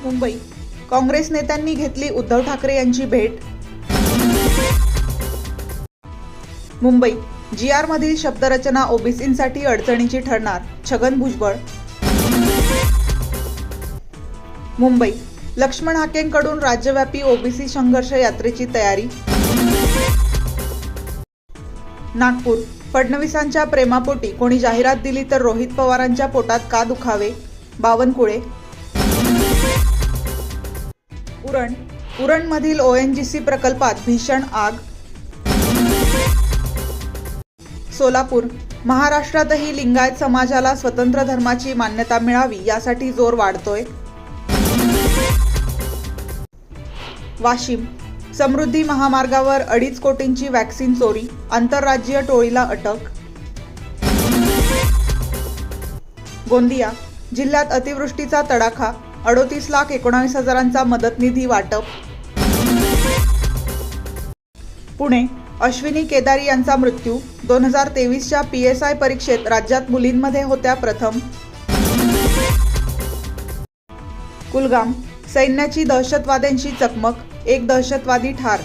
मुंबई, काँग्रेस नेत्यांनी घेतली उद्धव ठाकरे यांची भेट. मुंबई, GR मधील शब्दरचना ओबीसींसाठी अडचणीची ठरणार, छगन भुजबळ. मुंबई, लक्ष्मण हाकेंकडून राज्यव्यापी ओबीसी संघर्ष यात्रेची तयारी. नागपूर, फडणवीसांच्या प्रेमापोटी कोणी जाहिरात दिली तर रोहित पवारांच्या पोटात का दुखावे, बावनकुळे. उरणमधील ONGC प्रकल्पात भीषण आग. सोलापूर, महाराष्ट्रातही लिंगायत समाजाला स्वतंत्र धर्माची मान्यता मिळावी यासाठी जोर वाढतोय. वाशिम, समृद्धी महामार्गावर 2.5 कोटींची वॅक्सिन चोरी, आंतरराज्यीय टोळीला अटक. गोंदिया, जिल्ह्यात अतिवृष्टीचा तडाखा, 38,19,000चा मदत निधी वाटप. पुणे, अश्विनी केदारी यांचा मृत्यू, 2023च्या PSI परीक्षेत राज्यात मुलींमध्ये होत्या प्रथम. कुलगाम, सैन्याची दहशतवाद्यांशी चकमक, 1 दहशतवादी ठार.